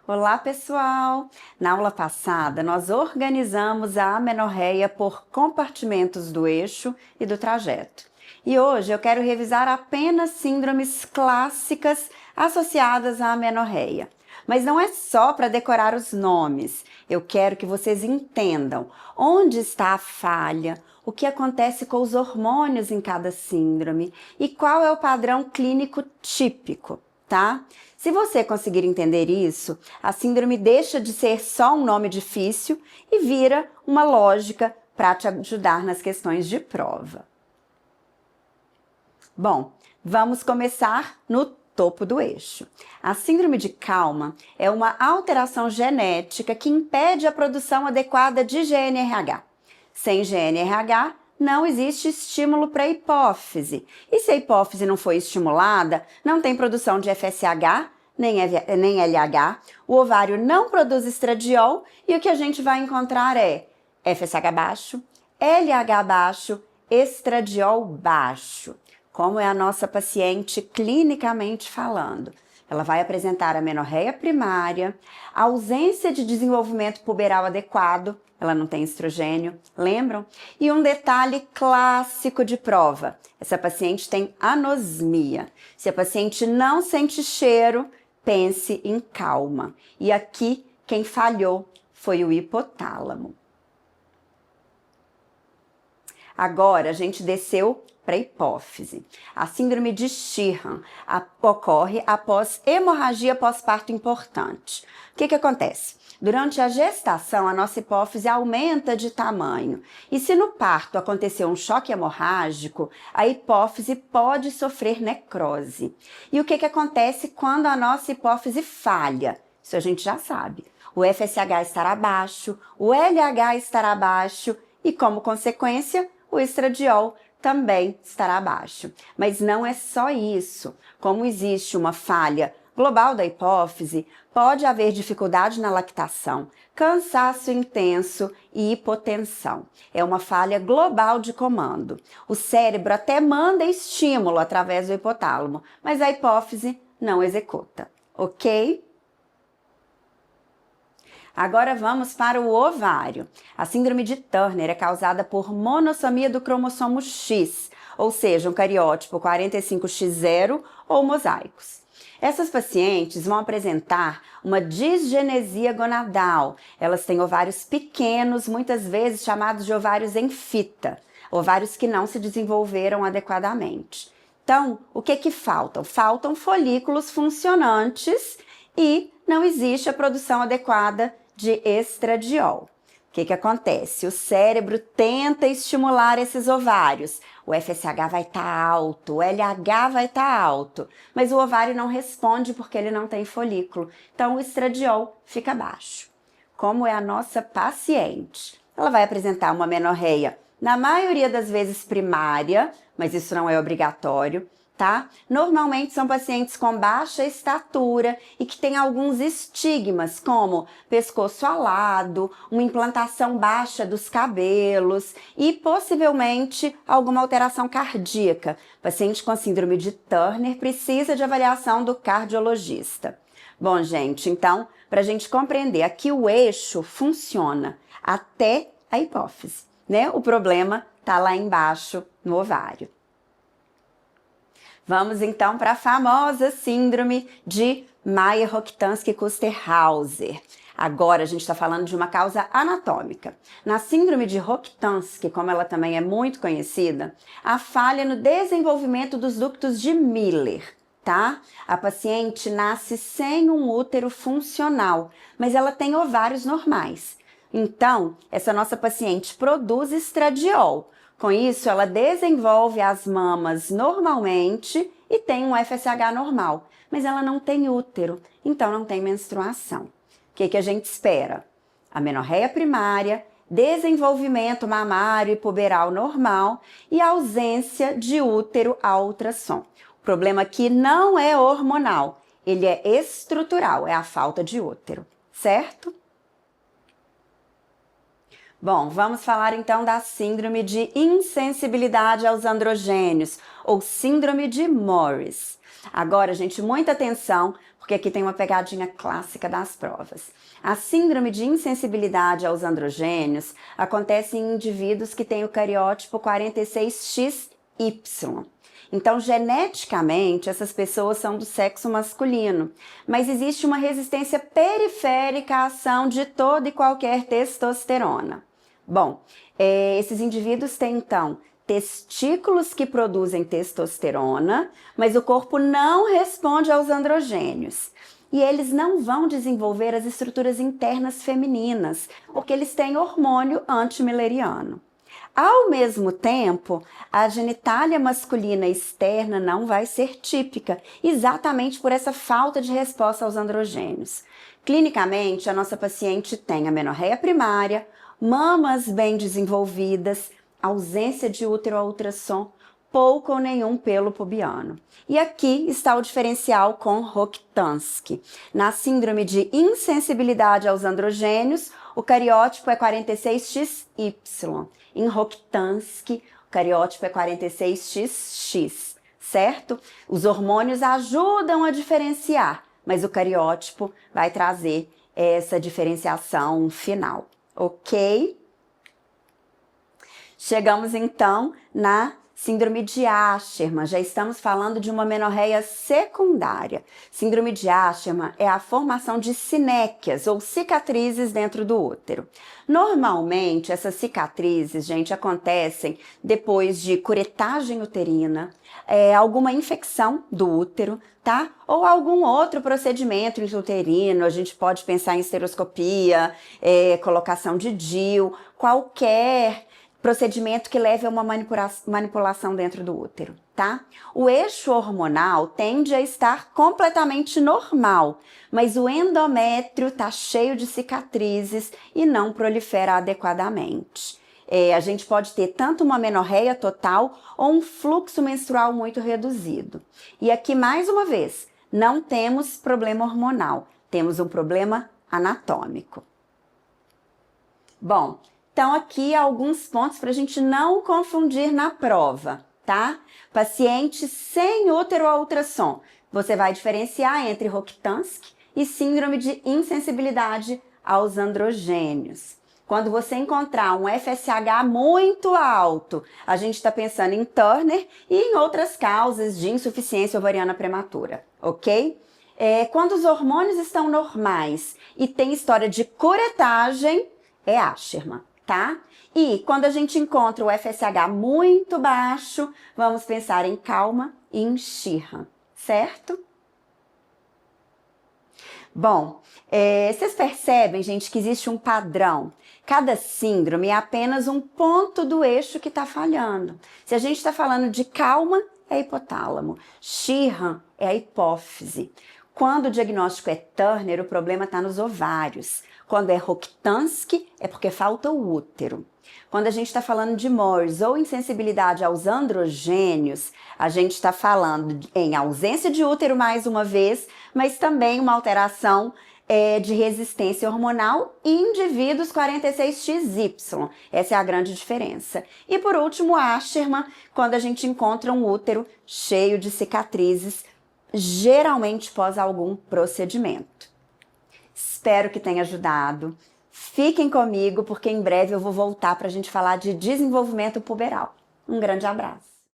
Olá, pessoal! Na aula passada, nós organizamos a amenorreia por compartimentos do eixo e do trajeto. E hoje eu quero revisar apenas síndromes clássicas associadas à amenorreia. Mas não é só para decorar os nomes. Eu quero que vocês entendam onde está a falha, o que acontece com os hormônios em cada síndrome e qual é o padrão clínico típico, tá? Se você conseguir entender isso, a síndrome deixa de ser só um nome difícil e vira uma lógica para te ajudar nas questões de prova. Bom, vamos começar no topo do eixo. A síndrome de Kallmann é uma alteração genética que impede a produção adequada de GNRH. Sem GNRH, não existe estímulo para a hipófise. E se a hipófise não foi estimulada, não tem produção de FSH, nem LH, o ovário não produz estradiol e o que a gente vai encontrar é FSH baixo, LH baixo, estradiol baixo. Como é a nossa paciente clinicamente falando? Ela vai apresentar amenorreia primária, ausência de desenvolvimento puberal adequado, ela não tem estrogênio, lembram? E um detalhe clássico de prova, essa paciente tem anosmia. Se a paciente não sente cheiro, pense em calma. E aqui, quem falhou foi o hipotálamo. Agora, a gente desceu para a hipófise. A síndrome de Sheehan ocorre após hemorragia pós-parto importante. O que acontece? Durante a gestação, a nossa hipófise aumenta de tamanho. E se no parto acontecer um choque hemorrágico, a hipófise pode sofrer necrose. E o que acontece quando a nossa hipófise falha? Isso a gente já sabe. O FSH estará baixo, o LH estará baixo e, como consequência, o estradiol também estará baixo. Mas não é só isso. Como existe uma falha global da hipófise, pode haver dificuldade na lactação, cansaço intenso e hipotensão. É uma falha global de comando. O cérebro até manda estímulo através do hipotálamo, mas a hipófise não executa, ok? Agora vamos para o ovário. A síndrome de Turner é causada por monossomia do cromossomo X, ou seja, um cariótipo 45X0 ou mosaicos. Essas pacientes vão apresentar uma disgenesia gonadal. Elas têm ovários pequenos, muitas vezes chamados de ovários em fita, ovários que não se desenvolveram adequadamente. Então, o que faltam? Faltam folículos funcionantes e não existe a produção adequada de estradiol. O que acontece? O cérebro tenta estimular esses ovários. O FSH vai estar alto, o LH vai estar alto, mas o ovário não responde porque ele não tem folículo. Então, o estradiol fica baixo. Como é a nossa paciente? Ela vai apresentar uma amenorreia, na maioria das vezes primária, mas isso não é obrigatório, tá? Normalmente são pacientes com baixa estatura e que têm alguns estigmas, como pescoço alado, uma implantação baixa dos cabelos e possivelmente alguma alteração cardíaca. O paciente com síndrome de Turner precisa de avaliação do cardiologista. Bom, gente, então, para a gente compreender, aqui o eixo funciona até a hipófise, né? O problema está lá embaixo no ovário. Vamos então para a famosa síndrome de Mayer-Rokitansky-Kuster-Hauser. Agora a gente está falando de uma causa anatômica. Na síndrome de Rokitansky, como ela também é muito conhecida, a falha no desenvolvimento dos ductos de Miller, tá? A paciente nasce sem um útero funcional, mas ela tem ovários normais. Então, essa nossa paciente produz estradiol. Com isso, ela desenvolve as mamas normalmente e tem um FSH normal, mas ela não tem útero, então não tem menstruação. O que a gente espera? Amenorreia primária, desenvolvimento mamário e puberal normal e ausência de útero a ultrassom. O problema aqui não é hormonal, ele é estrutural, é a falta de útero, certo? Bom, vamos falar então da síndrome de insensibilidade aos androgênios, ou síndrome de Morris. Agora, gente, muita atenção, porque aqui tem uma pegadinha clássica das provas. A síndrome de insensibilidade aos androgênios acontece em indivíduos que têm o cariótipo 46XY. Então, geneticamente, essas pessoas são do sexo masculino, mas existe uma resistência periférica à ação de toda e qualquer testosterona. Bom, esses indivíduos têm, então, testículos que produzem testosterona, mas o corpo não responde aos androgênios. E eles não vão desenvolver as estruturas internas femininas, porque eles têm hormônio antimileriano. Ao mesmo tempo, a genitália masculina externa não vai ser típica, exatamente por essa falta de resposta aos androgênios. Clinicamente, a nossa paciente tem amenorreia primária, mamas bem desenvolvidas, ausência de útero a ultrassom, pouco ou nenhum pelo pubiano. E aqui está o diferencial com Rokitansky. Na síndrome de insensibilidade aos androgênios, o cariótipo é 46XY. Em Rokitansky, o cariótipo é 46XX, certo? Os hormônios ajudam a diferenciar, mas o cariótipo vai trazer essa diferenciação final, ok? Chegamos então na síndrome de Asherman, já estamos falando de uma amenorreia secundária. Síndrome de Asherman é a formação de sinéquias ou cicatrizes dentro do útero. Normalmente, essas cicatrizes, gente, acontecem depois de curetagem uterina, alguma infecção do útero, tá? Ou algum outro procedimento intrauterino, a gente pode pensar em esteroscopia, colocação de DIU, qualquer procedimento que leve a uma manipulação dentro do útero, tá? O eixo hormonal tende a estar completamente normal, mas o endométrio tá cheio de cicatrizes e não prolifera adequadamente. A gente pode ter tanto uma amenorreia total ou um fluxo menstrual muito reduzido. E aqui, mais uma vez, não temos problema hormonal, temos um problema anatômico. Bom, então, aqui alguns pontos para a gente não confundir na prova, tá? Paciente sem útero a ultrassom. Você vai diferenciar entre Rokitansky e síndrome de insensibilidade aos androgênios. Quando você encontrar um FSH muito alto, a gente está pensando em Turner e em outras causas de insuficiência ovariana prematura, ok? Quando os hormônios estão normais e tem história de curetagem, é Asherman. Tá? E quando a gente encontra o FSH muito baixo, vamos pensar em Kalman e em Sheehan, certo? Bom, vocês percebem, gente, que existe um padrão. Cada síndrome é apenas um ponto do eixo que está falhando. Se a gente está falando de Kalman, é hipotálamo. Sheehan é a hipófise. Quando o diagnóstico é Turner, o problema está nos ovários. Quando é Rokitansky, é porque falta o útero. Quando a gente está falando de Morris ou insensibilidade aos androgênios, a gente está falando em ausência de útero mais uma vez, mas também uma alteração de resistência hormonal em indivíduos 46XY. Essa é a grande diferença. E por último, Asherman, quando a gente encontra um útero cheio de cicatrizes, geralmente pós algum procedimento. Espero que tenha ajudado. Fiquem comigo, porque em breve eu vou voltar para a gente falar de desenvolvimento puberal. Um grande abraço.